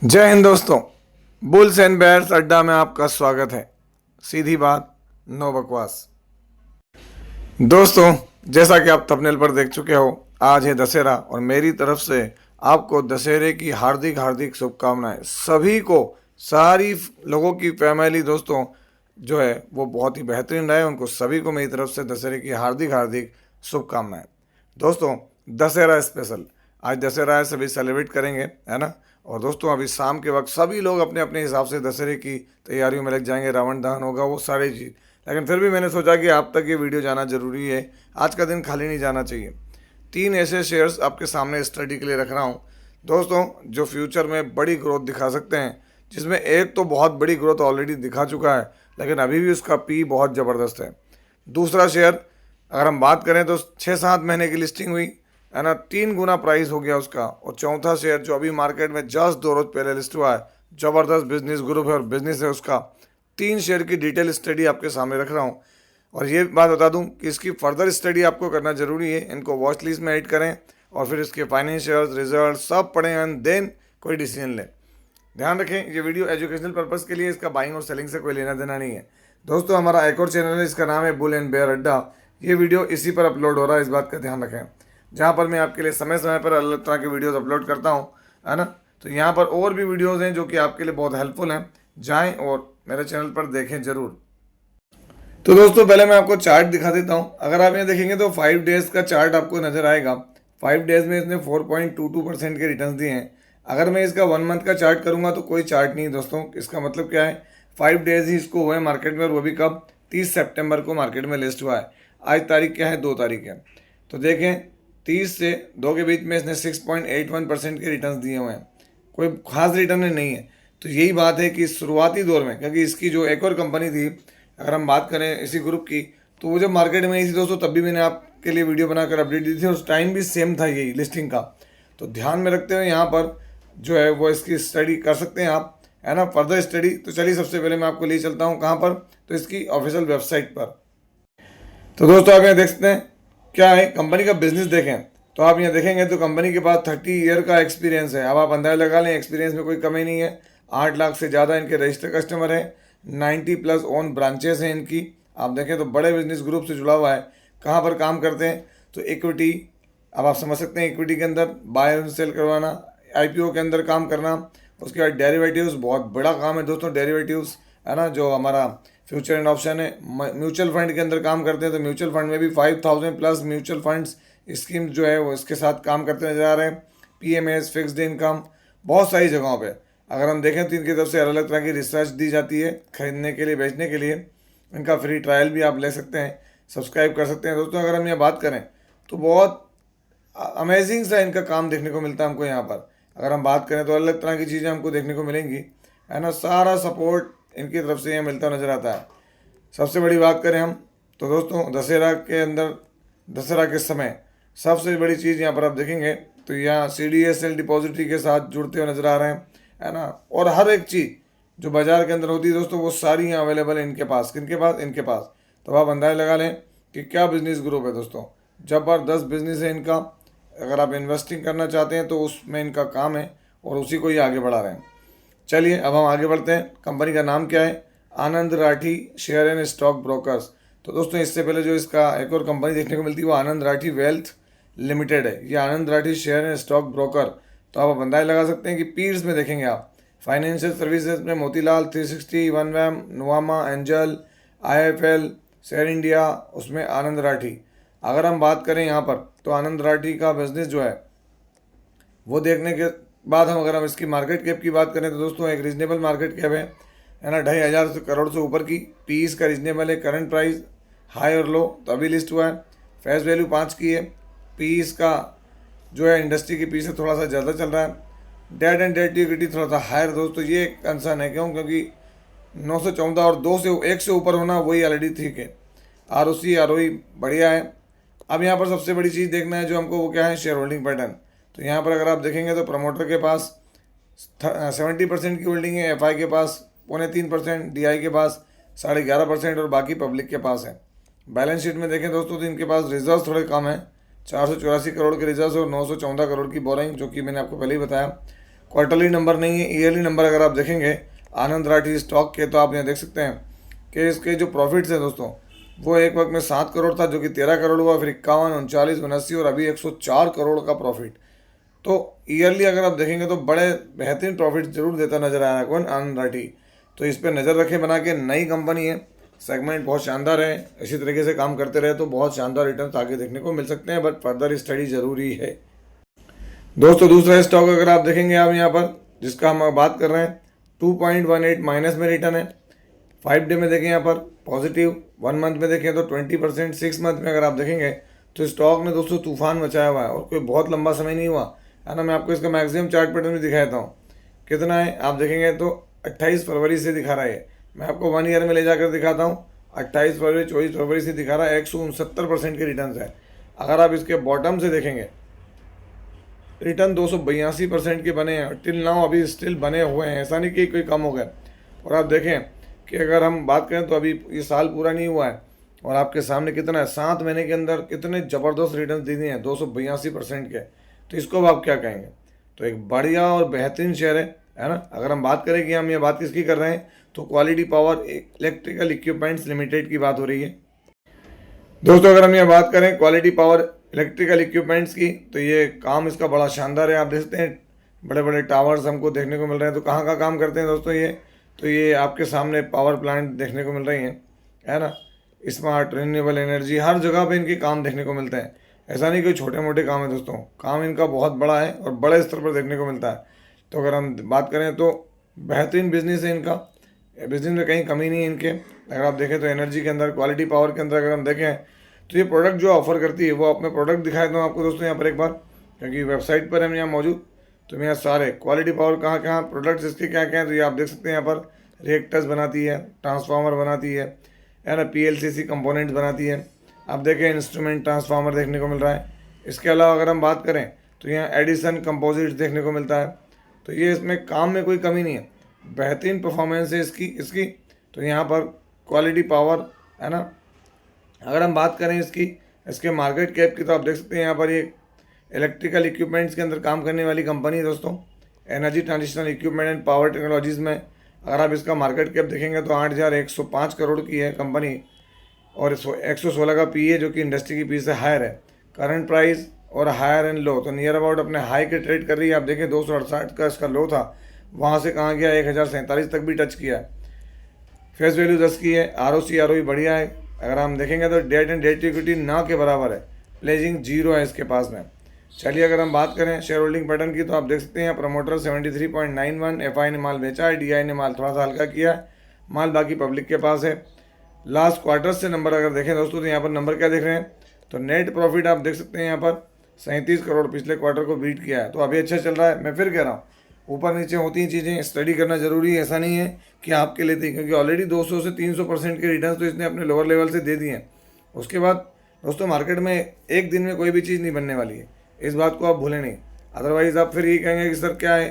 जय हिंद दोस्तों। Bulls and bears अड्डा में आपका स्वागत है। सीधी बात, नो बकवास। दोस्तों, जैसा कि आप थंबनेल पर देख चुके हो, आज है दशहरा और मेरी तरफ से आपको दशहरे की हार्दिक हार्दिक शुभकामनाएं। सभी को, सारी लोगों की फैमिली, दोस्तों जो है वो बहुत ही बेहतरीन रहे। उनको सभी को मेरी तरफ से दशहरे की हार्दिक हार्दिक शुभकामनाएं। दोस्तों, दशहरा स्पेशल, आज दशहरा है, सभी सेलिब्रेट करेंगे, है ना। और दोस्तों, अभी शाम के वक्त सभी लोग अपने अपने हिसाब से दशहरे की तैयारियों में लग जाएंगे, रावण दहन होगा, वो सारी चीज़। लेकिन फिर भी मैंने सोचा कि आप तक ये वीडियो जाना जरूरी है। आज का दिन खाली नहीं जाना चाहिए। 3 ऐसे शेयर्स आपके सामने स्टडी के लिए रख रहा हूँ दोस्तों, जो फ्यूचर में बड़ी ग्रोथ दिखा सकते हैं। जिसमें एक तो बहुत बड़ी ग्रोथ ऑलरेडी दिखा चुका है, लेकिन अभी भी उसका पी बहुत ज़बरदस्त है। दूसरा शेयर, अगर हम बात करें तो 6-7 महीने की लिस्टिंग हुई, है ना, 3 गुना प्राइस हो गया उसका। और चौथा शेयर जो अभी मार्केट में जस्ट 2 रोज पहले लिस्ट हुआ है, ज़बरदस्त बिजनेस ग्रुप है और बिजनेस है उसका। 3 शेयर की डिटेल स्टडी आपके सामने रख रहा हूँ। और ये बात बता दूं कि इसकी फर्दर स्टडी आपको करना जरूरी है। इनको वॉच लिस्ट में ऐड करें और फिर इसके फाइनेंशियल रिजल्ट सब पढ़ें एंड देन कोई डिसीजन लें। ध्यान रखें, ये वीडियो एजुकेशनल पर्पस के लिए, इसका बाइंग और सेलिंग से कोई लेना देना नहीं है। दोस्तों, हमारा एक और चैनल है, इसका नाम है बुल एंड बेयर अड्डा। ये वीडियो इसी पर अपलोड हो रहा है, इस बात का ध्यान रखें। जहाँ पर मैं आपके लिए समय समय पर अलग तरह के वीडियोस अपलोड करता हूँ, है ना। तो यहाँ पर और भी वीडियोस हैं जो कि आपके लिए बहुत हेल्पफुल हैं। जाएं और मेरे चैनल पर देखें ज़रूर। तो दोस्तों, पहले मैं आपको चार्ट दिखा देता हूँ। अगर आप यहाँ देखेंगे तो 5 डेज़ का चार्ट आपको नज़र आएगा। 5 डेज़ में इसने 4.22% के रिटर्न दिए हैं। अगर मैं इसका 1 मंथ का चार्ट करूँगा तो कोई चार्ट नहीं दोस्तों। इसका मतलब क्या है, 5 डेज़ ही इसको हुए मार्केट में, और वो भी कब, 30 सितंबर को मार्केट में लिस्ट हुआ है। आज तारीख क्या है, 2 तारीख है। तो देखें, 30 से 2 के बीच में इसने 6.81% के रिटर्न दिए हुए हैं। कोई खास रिटर्न नहीं है। तो यही बात है कि शुरुआती दौर में, क्योंकि इसकी जो एक और कंपनी थी, अगर हम बात करें इसी ग्रुप की, तो वो जब मार्केट में आई थी दोस्तों, तब भी मैंने आपके लिए वीडियो बनाकर अपडेट दी थी। उस टाइम भी सेम था यही लिस्टिंग का। तो ध्यान में रखते हुए यहाँ पर जो है वो इसकी स्टडी कर सकते हैं आप, है ना, फर्दर स्टडी। तो चलिए, सबसे पहले मैं आपको ले चलता हूँ कहाँ पर, तो इसकी ऑफिशियल वेबसाइट पर। तो दोस्तों, आप यहाँ देख सकते हैं क्या है, कंपनी का बिजनेस देखें तो आप यहाँ देखेंगे तो कंपनी के पास 30 ईयर का एक्सपीरियंस है। अब आप अंदाजा लगा लें, एक्सपीरियंस में कोई कमी नहीं है। 8 लाख से ज़्यादा इनके रजिस्टर्ड कस्टमर हैं। 90+ ओन ब्रांचेस हैं इनकी। आप देखें तो बड़े बिजनेस ग्रुप से जुड़ा हुआ है। कहाँ पर काम करते हैं, तो इक्विटी, अब आप समझ सकते हैं, इक्विटी के अंदर बाय और सेल करवाना, आईपीओ के अंदर काम करना। उसके बाद डेरिवेटिव्स, बहुत बड़ा काम है दोस्तों डेरिवेटिव्स, है ना, जो हमारा फ्यूचर एंड ऑप्शन है। म्यूचुअल फंड के अंदर काम करते हैं, तो म्यूचुअल फंड में भी 5000+ म्यूचुअल फंड्स स्कीम जो है वो इसके साथ काम करते नजर आ रहे हैं। पीएमएस, फिक्स्ड इनकम, बहुत सारी जगहों पे अगर हम देखें तो इनकी तरफ से अलग अलग तरह की रिसर्च दी जाती है खरीदने के लिए, बेचने के लिए। इनका फ्री ट्रायल भी आप ले सकते हैं, सब्सक्राइब कर सकते हैं। दोस्तों, अगर हम ये बात करें तो बहुत अमेजिंग सा इनका काम देखने को मिलता है हमको यहाँ पर। अगर हम बात करें तो अलग अलग तरह की चीज़ें हमको देखने को मिलेंगी, है ना। सारा सपोर्ट इनकी तरफ से यहाँ मिलता नजर आता है। सबसे बड़ी बात करें हम तो दोस्तों, दशहरा के अंदर, दशहरा के समय सबसे बड़ी चीज़ यहाँ पर आप देखेंगे तो यहाँ CDSL डिपॉजिटरी के साथ जुड़ते हुए नजर आ रहे हैं, है ना। और हर एक चीज़ जो बाजार के अंदर होती है दोस्तों, वो सारी यहाँ अवेलेबल है इनके पास। किनके पास, इनके पास। तो आप अंदाजा लगा लें कि क्या बिजनेस ग्रुप है दोस्तों। ज़बरदस्त बिजनेस है इनका। अगर आप इन्वेस्टिंग करना चाहते हैं तो उसमें इनका काम है और उसी को ही आगे बढ़ा रहे हैं। चलिए, अब हम आगे बढ़ते हैं। कंपनी का नाम क्या है, Anand Rathi share and stock brokers. तो दोस्तों, इससे पहले जो इसका एक और कंपनी देखने को मिलती है वो आनंद राठी वेल्थ लिमिटेड है। ये Anand Rathi share and stock broker. तो आप अंदाजा लगा सकते हैं कि पीर्स में देखेंगे आप, फाइनेंशियल सर्विसेज में मोतीलाल, 360, वनवैम, Nuvama, Angel, IIFL, share India, उसमें आनंद राठी। अगर हम बात करें यहाँ पर तो आनंद राठी का बिजनेस जो है वो देखने के बाद अगर हम इसकी मार्केट कैप की बात करें तो दोस्तों एक रीजनेबल मार्केट कैप है ना, 2,500 करोड़ से ऊपर की। पी इसका रीजनेबल है। करंट प्राइस हाई और लो तो अभी लिस्ट हुआ है। फेस वैल्यू 5 की है। पी इसका जो है इंडस्ट्री की पी से थोड़ा सा ज़्यादा चल रहा है। डेट एंड डेट इक्विटी थोड़ा सा हायर दोस्तों, ये एक कंसर्न है। क्यों, क्योंकि 914 और 1 से ऊपर होना वही ऑलरेडी ठीक है। ROC ROE बढ़िया है। अब यहाँ पर सबसे बड़ी चीज़ देखना है जो हमको, वो क्या है, शेयर होल्डिंग पैटर्न। तो यहाँ पर अगर आप देखेंगे तो प्रमोटर के पास 70% की होल्डिंग है, FI के पास 3.25%, DI के पास 11.5% और बाकी पब्लिक के पास है। बैलेंस शीट में देखें दोस्तों तो इनके पास रिजर्व थोड़े कम है, 484 करोड़ के रिजर्व और 914 करोड़ की बोरिंग, जो कि मैंने आपको पहले ही बताया। क्वार्टरली नंबर नहीं है, ईयरली नंबर अगर आप देखेंगे आनंद राठी स्टॉक के, तो आप यहाँ देख सकते हैं कि इसके जो प्रॉफिट्स हैं दोस्तों, वो एक वक्त में 7 करोड़ था, जो कि 13 करोड़ हुआ, फिर 51, 39, 79 और अभी 104 करोड़ का प्रॉफिट। तो ईयरली अगर आप देखेंगे तो बड़े बेहतरीन प्रॉफिट जरूर देता नजर आ रहा है कौन, आनंद राठी। तो इस पर नज़र रखें बना के, नई कंपनी है, सेगमेंट बहुत शानदार है, इसी तरीके से काम करते रहे तो बहुत शानदार रिटर्न आगे देखने को मिल सकते हैं, बट फर्दर स्टडी जरूरी है दोस्तों। दूसरा स्टॉक अगर आप देखेंगे आप यहाँ पर, जिसका हम बात कर रहे हैं, 2.18 माइनस में रिटर्न है। 5 डे में देखें यहाँ पर पॉजिटिव, 1 मंथ में देखें तो 20%, 6 मंथ में अगर आप देखेंगे तो स्टॉक ने दोस्तों तूफान मचाया हुआ है, और कोई बहुत लंबा समय नहीं हुआ है ना। मैं आपको इसका मैक्सिमम चार्ट पैटर्न भी दिखा देता हूँ, कितना है आप देखेंगे तो 28 फरवरी से दिखा रहा है। मैं आपको 1 ईयर में ले जाकर दिखाता हूँ, 28 फरवरी 24 फरवरी से दिखा रहा है, 169% के रिटर्न है। अगर आप इसके बॉटम से देखेंगे रिटर्न 282% के बने हैं, टिल नाउ अभी स्टिल बने हुए हैं, ऐसा नहीं कि कोई कम हो गया। और आप देखें कि अगर हम बात करें तो अभी ये साल पूरा नहीं हुआ है, और आपके सामने कितना है, 7 महीने के अंदर कितने ज़बरदस्त रिटर्न दे दिए हैं, 282% के। तो इसको अब आप क्या कहेंगे, तो एक बढ़िया और बेहतरीन शेयर है ना। अगर हम बात करें कि हम ये बात किसकी कर रहे हैं, तो quality power electrical equipments limited की बात हो रही है दोस्तों। अगर हम ये बात करें क्वालिटी पावर इलेक्ट्रिकल इक्विपमेंट्स की, तो ये काम इसका बड़ा शानदार है। आप देखते हैं बड़े बड़े टावर्स हमको देखने को मिल रहे हैं। तो कहाँ का काम करते हैं दोस्तों ये, तो ये आपके सामने पावर प्लांट देखने को मिल रही हैं, है ना। स्मार्ट रिन्यूएबल एनर्जी, हर जगह पे इनके काम देखने को मिलते हैं। ऐसा नहीं कोई छोटे मोटे काम है दोस्तों, काम इनका बहुत बड़ा है और बड़े स्तर पर देखने को मिलता है। तो अगर हम बात करें तो बेहतरीन बिजनेस है इनका, बिजनेस में कहीं कमी नहीं है इनके। अगर आप देखें तो एनर्जी के अंदर, क्वालिटी पावर के अंदर अगर हम देखें तो ये प्रोडक्ट जो ऑफर करती है, वो अपने प्रोडक्ट दिखाए दूँ आपको दोस्तों यहाँ पर एक बार, क्योंकि वेबसाइट पर हम यहाँ मौजूद। तो यहाँ सारे क्वालिटी पावर कहाँ कहाँ प्रोडक्ट्स इसके क्या क्या हैं, तो ये आप देख सकते हैं यहाँ पर। रिएक्टर्स बनाती है, ट्रांसफार्मर बनाती है ना, पीएलसीसी कंपोनेंट्स बनाती है। आप देखें इंस्ट्रूमेंट ट्रांसफार्मर देखने को मिल रहा है। इसके अलावा अगर हम बात करें तो यहाँ एडिसन कंपोजिट्स देखने को मिलता है। तो ये इसमें काम में कोई कमी नहीं है, बेहतरीन परफॉर्मेंस है इसकी। तो यहाँ पर क्वालिटी पावर है ना। अगर हम बात करें इसके मार्केट कैप की, तो आप देख सकते हैं यहाँ पर ये इलेक्ट्रिकल इक्विपमेंट्स के अंदर काम करने वाली कंपनी है दोस्तों, energy transitional equipment and power technologies में। अगर आप इसका मार्केट कैप देखेंगे तो 8,105 करोड़ की है कंपनी, और 116 का पी है, जो कि इंडस्ट्री की पी से हायर है। करंट प्राइस और हायर एंड लो, तो नियर अबाउट अपने हाई के ट्रेड कर रही है। आप देखें 268 का इसका लो था, वहाँ से कहाँ गया, 1,047 तक भी टच किया है। फेस वैल्यू 10 की है, ROC बढ़िया है। अगर हम देखेंगे तो डेट एंड डेट इक्विटी ना के बराबर है, प्लेजिंग 0 है इसके पास में। चलिए अगर हम बात करें शेयर होल्डिंग पैटर्न की, तो आप देख सकते हैं प्रमोटर 73.91, FI ने माल बेचा है, DI ने माल थोड़ा सा हल्का किया है, माल बाकी पब्लिक के पास है। लास्ट क्वार्टर से नंबर अगर देखें दोस्तों, तो यहाँ पर नंबर क्या देख रहे हैं, तो नेट प्रॉफिट आप देख सकते हैं यहाँ पर 37 करोड़, पिछले क्वार्टर को बीट किया है। तो अभी अच्छा चल रहा है। मैं फिर कह रहा हूँ, ऊपर नीचे होती हैं चीज़ें, स्टडी करना जरूरी है, ऐसा नहीं है कि आपके लेते, क्योंकि ऑलरेडी 200 से 300% के रिटर्न तो इसने अपने लोअर लेवल से दे दिए हैं। उसके बाद दोस्तों मार्केट में एक दिन में कोई भी चीज़ नहीं बनने वाली है, इस बात को आप भूलें नहीं। अदरवाइज़ आप फिर ये कहेंगे कि सर क्या है,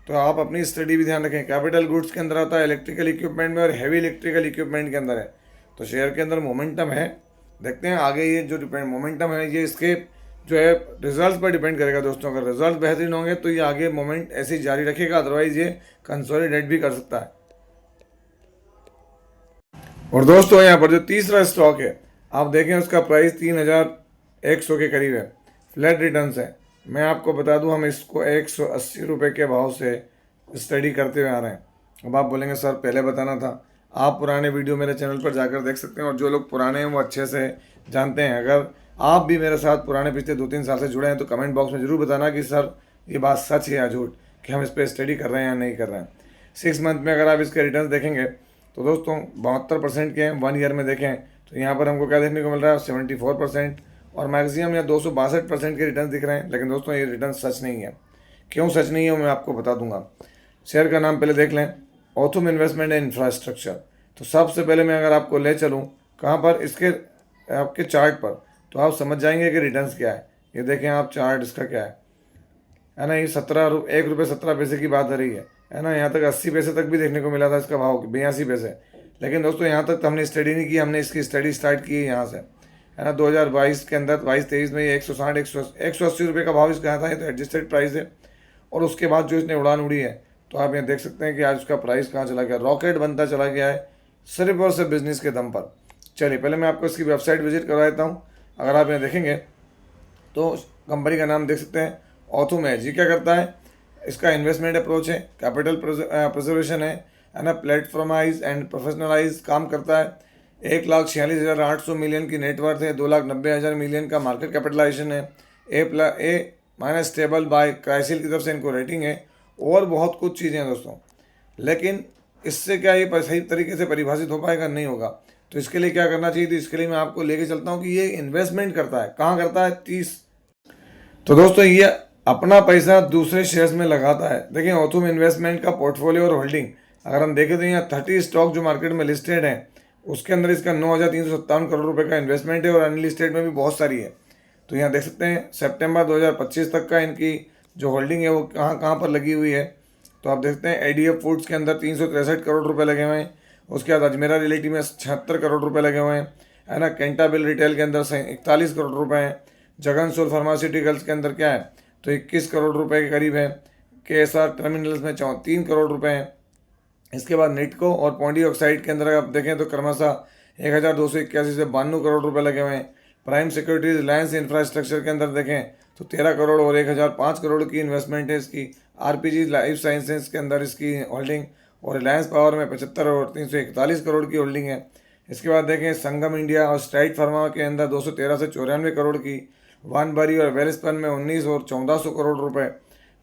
तो आप अपनी स्टडी भी ध्यान रखें। कैपिटल गुड्स के अंदर आता है, इलेक्ट्रिकल इक्विपमेंट में और हैवी इलेक्ट्रिकल इक्विपमेंट के अंदर है। तो शेयर के अंदर मोमेंटम है, देखते हैं आगे ये जो मोमेंटम है ये इसके जो है रिजल्ट पर डिपेंड करेगा दोस्तों। अगर रिजल्ट बेहतरीन होंगे तो ये आगे मोमेंट ऐसे ही जारी रखेगा, अदरवाइज ये कंसोलिडेट भी कर सकता है। और दोस्तों यहाँ पर जो तीसरा स्टॉक है, आप देखें उसका प्राइस 3,100 के करीब है, फ्लैट रिटर्न्स है। मैं आपको बता दूं, हम इसको 180 रुपये के भाव से स्टडी करते हुए आ रहे हैं। अब आप बोलेंगे सर पहले बताना था, आप पुराने वीडियो मेरे चैनल पर जाकर देख सकते हैं, और जो लोग पुराने हैं वो अच्छे से जानते हैं। अगर आप भी मेरे साथ पुराने पिछले 2-3 साल से जुड़े हैं तो कमेंट बॉक्स में ज़रूर बताना कि सर ये बात सच है या झूठ, कि हम इस पर स्टडी कर रहे हैं या नहीं कर रहे हैं। 6 मंथ में अगर आप इसके रिटर्न देखेंगे तो दोस्तों 72% के हैं। 1 ईयर में देखें तो यहाँ पर हमको क्या देखने को मिल रहा है, 74%, और मैक्सिमम या 262% के रिटर्न दिख रहे हैं। लेकिन दोस्तों ये रिटर्न सच नहीं है। क्यों सच नहीं है वो मैं आपको बता दूंगा। शेयर का नाम पहले देख लें, ऑथम इन्वेस्टमेंट एंड इंफ्रास्ट्रक्चर। तो सबसे पहले मैं अगर आपको ले चलूँ कहाँ पर, इसके आपके चार्ट पर, तो आप समझ जाएंगे कि रिटर्न्स क्या है। ये देखें आप चार्ट इसका क्या है ना, ये 1 रुपये 17 पैसे की बात आ रही है ना। यहाँ तक 80 पैसे तक भी देखने को मिला था इसका भाव, 82 पैसे। लेकिन दोस्तों यहाँ तक तो हमने स्टडी नहीं की, हमने इसकी स्टडी स्टार्ट की है यहाँ से, है ना। 2022 के अंदर 22-23 में ये 160-180 रुपये का भाव इसका आया था। ये तो एडजस्टेड प्राइस है। और उसके बाद जो इसने उड़ान उड़ी है, तो आप यहाँ देख सकते हैं कि आज उसका प्राइस कहाँ चला गया, रॉकेट बनता चला गया है सिर्फ और सिर्फ बिजनेस के दम पर। चलिए पहले मैं आपको इसकी वेबसाइट विजिट करवा देता हूँ। अगर आप यहाँ देखेंगे तो कंपनी का नाम देख सकते हैं, ऑथम है। ये क्या करता है, इसका इन्वेस्टमेंट अप्रोच है, कैपिटल प्रिजर्वेशन है ना, प्लेटफॉर्माइज एंड प्रोफेशनलाइज काम करता है। 1,46,800 मिलियन की नेटवर्थ है, 2,90,000 मिलियन का मार्केट कैपिटलाइजेशन है, ए माइनस स्टेबल बाय क्राइसिल की तरफ से इनको रेटिंग है, और बहुत कुछ चीज़ें हैं दोस्तों। लेकिन इससे क्या ये सही तरीके से परिभाषित हो पाएगा, नहीं होगा। तो इसके लिए क्या करना चाहिए, तो इसके लिए मैं आपको लेके चलता हूँ कि ये इन्वेस्टमेंट करता है, कहाँ करता है, 30। तो दोस्तों ये अपना पैसा दूसरे शेयर्स में लगाता है। देखिए ऑथम इन्वेस्टमेंट का पोर्टफोलियो और होल्डिंग अगर हम देखें तो यहाँ 30 स्टॉक जो मार्केट में लिस्टेड हैं, उसके अंदर इसका 9,357 करोड़ रुपए का इन्वेस्टमेंट है, और अनलिस्टेड में भी बहुत सारी है। तो यहाँ देख सकते हैं सितंबर 2025 तक का इनकी जो होल्डिंग है वो कहाँ कहाँ पर लगी हुई है। तो आप देखते हैं ADF फूड्स के अंदर 363 करोड़ रुपए लगे हुए हैं। उसके बाद अजमेरा रियल्टी में 76 करोड़ रुपए लगे हुए हैं, है ना। कैंटाबिल रिटेल के अंदर 41 करोड़ रुपए हैं। जगन सोल फार्मास्यूटिकल्स के अंदर क्या है, तो 21 करोड़ रुपए के करीब है। KSR टर्मिनल्स में 3 करोड़ रुपए हैं। इसके बाद निटको और पॉन्डी ऑक्साइड के अंदर आप देखें तो क्रमशः 1,281 से 92 करोड़ रुपए लगे हुए हैं। प्राइम सिक्योरिटीज रिलायंस इंफ्रास्ट्रक्चर के अंदर देखें तो 13 करोड़ और 1,005 करोड़ की इन्वेस्टमेंट है इसकी। RPG लाइफ साइंसेज के अंदर इसकी होल्डिंग, और रिलायंस पावर में 75 और 341 करोड़ की होल्डिंग है। इसके बाद देखें संगम इंडिया और स्ट्राइड फार्मा के अंदर 213 से 94 करोड़ की। वानबरी और वेलस्पन में 19 और 1400 करोड़ रुपए।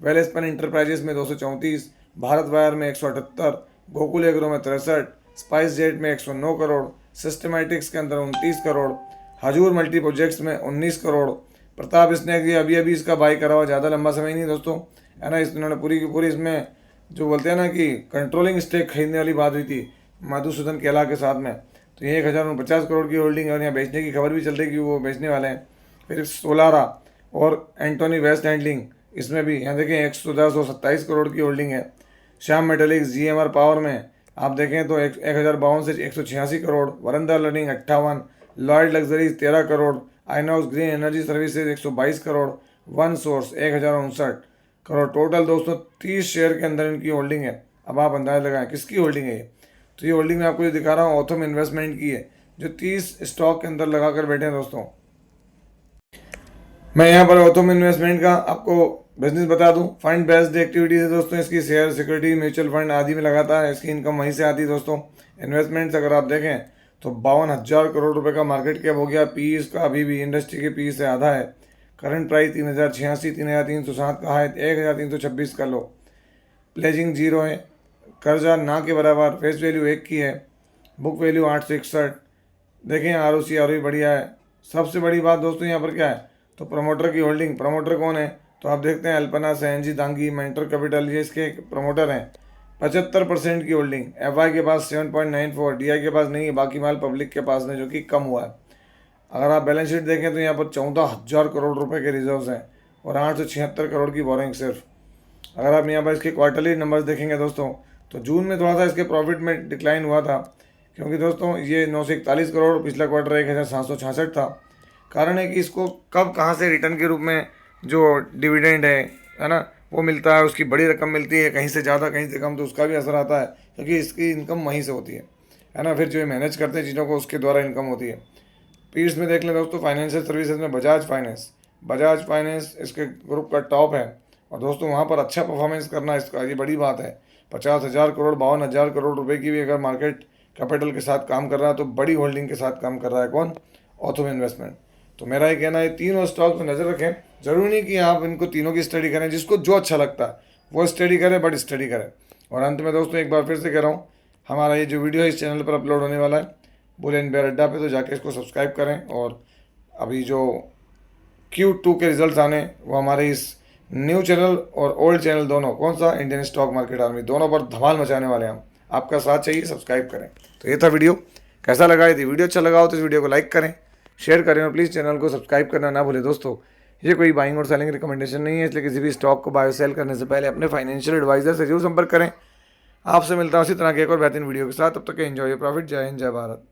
वेलस्पन इंटरप्राइजेस में 234, भारत वायर में 178, गोकुल एग्रो में 63, स्पाइस जेट में 109 करोड़, सिस्टमैटिक्स के अंदर 29 करोड़, हजूर मल्टी प्रोजेक्ट्स में 19 करोड़। प्रताप स्नैक्स ये अभी इसका बाई करा हुआ, ज़्यादा लंबा समय नहीं दोस्तों, है ना। इन्होंने पूरी की पूरी इसमें जो बोलते हैं ना कि कंट्रोलिंग स्टेक खरीदने वाली बात हुई थी मधुसूदन केला के साथ में, तो ये 1,050 करोड़ की होल्डिंग है, और यहाँ बेचने की खबर भी चल रही है कि वो बेचने वाले हैं। फिर सोलारा और एंटोनी वेस्ट हैंडलिंग, इसमें भी यहाँ देखें 110 और 27 करोड़ की होल्डिंग है। श्याम मेटालिक्स GMR पावर में आप देखें तो 1,052 से 186 crore. Veranda learning 58, Lloyds luxuries 13 crore, Inox green energy services 122 crore, one source 1,059 crore. Total दोस्तों 30 शेयर के अंदर इनकी होल्डिंग है। अब आप अंदाजा लगाएं किसकी होल्डिंग है ये। तो ये होल्डिंग मैं आपको ये दिखा रहा हूँ ऑथम इन्वेस्टमेंट की है, जो 30 स्टॉक के अंदर लगा कर बैठे हैं दोस्तों। मैं यहाँ पर ऑथम इन्वेस्टमेंट का आपको बिजनेस बता दूं। फंड बेस्ड एक्टिविटीज है दोस्तों इसकी, शेयर सिक्योरिटी म्यूचुअल फंड आदि में लगाता है, इसकी इनकम वहीं से आती है दोस्तों। इन्वेस्टमेंट्स अगर आप देखें तो 52,000 करोड़ रुपए का मार्केट कैप हो गया। पी इसका अभी भी इंडस्ट्री के पी से आधा है। करंट प्राइस 3,086, 3,307 का है, 1,326 का लो। प्लेजिंग 0 है, कर्जा ना के बराबर, फेस वैल्यू 1 की है, बुक वैल्यू 861। देखें ROC बढ़िया है। सबसे बड़ी बात दोस्तों यहाँ पर क्या है, तो प्रमोटर की होल्डिंग। प्रमोटर कौन है, तो आप देखते हैं अल्पना सहनजी दांगी, मेंटर कैपिटल, ये इसके प्रमोटर हैं। 75% की होल्डिंग। FI के पास 7.94, DI के पास नहीं है, बाकी माल पब्लिक के पास में, जो कि कम हुआ है। अगर आप बैलेंस शीट देखें तो यहाँ पर 14,000 करोड़ रुपए के रिजर्व्स हैं, और 876 करोड़ की बोरिंग सिर्फ। अगर आप यहाँ पर इसके क्वार्टरली नंबर्स देखेंगे दोस्तों, तो जून में थोड़ा सा इसके प्रॉफिट में डिक्लाइन हुआ था, क्योंकि दोस्तों ये 941 करोड़, पिछला क्वार्टर 1,766 था। कारण है कि इसको कब कहाँ से रिटर्न के रूप में जो डिविडेंड है ना, वो मिलता है, उसकी बड़ी रकम मिलती है, कहीं से ज़्यादा कहीं से कम, तो उसका भी असर आता है, क्योंकि इसकी इनकम वहीं से होती है ना। फिर जो ये मैनेज करते हैं चीज़ों को, उसके द्वारा इनकम होती है। पीस में देख लें दोस्तों, फाइनेंशियल सर्विसेज में बजाज फाइनेंस इसके ग्रुप का टॉप है, और दोस्तों वहाँ पर अच्छा परफॉर्मेंस करना इसका ये बड़ी बात है। 50,000 करोड़, 52,000 करोड़ रुपए की भी अगर मार्केट कैपिटल के साथ काम कर रहा है, तो बड़ी होल्डिंग के साथ काम कर रहा है कौन, ऑथम इन्वेस्टमेंट। तो मेरा ये कहना है तीनों स्टॉक पर नज़र रखें। जरूरी नहीं कि आप इनको तीनों की स्टडी करें, जिसको जो अच्छा लगता है वो स्टडी करें, बट स्टडी करें। और अंत में दोस्तों एक बार फिर से कह रहा हूँ, हमारा ये जो वीडियो है इस चैनल पर अपलोड होने वाला है बुलियन बेयर अड्डा पे, तो जाके इसको सब्सक्राइब करें। और अभी जो Q2 के रिजल्ट्स आने, वो हमारे इस न्यू चैनल और ओल्ड चैनल दोनों, कौन सा, इंडियन स्टॉक मार्केट आर्मी, दोनों पर धमाल मचाने वाले हैं हम। आपका साथ चाहिए, सब्सक्राइब करें। तो ये था वीडियो, कैसा लगा। यदि वीडियो अच्छा लगा हो तो इस वीडियो को लाइक करें, शेयर करें, और प्लीज़ चैनल को सब्सक्राइब करना ना भूलें दोस्तों। ये कोई बाइंग और सेलिंग रिकमेंडेशन नहीं है, इसलिए किसी भी स्टॉक को बाय सेल करने से पहले अपने फाइनेंशियल एडवाइजर से जरूर संपर्क करें। आपसे मिलता हूँ इसी तरह के एक और बेहतरीन वीडियो के साथ। तब तक एंजॉय योर प्रॉफिट। जय हिंद, जय भारत।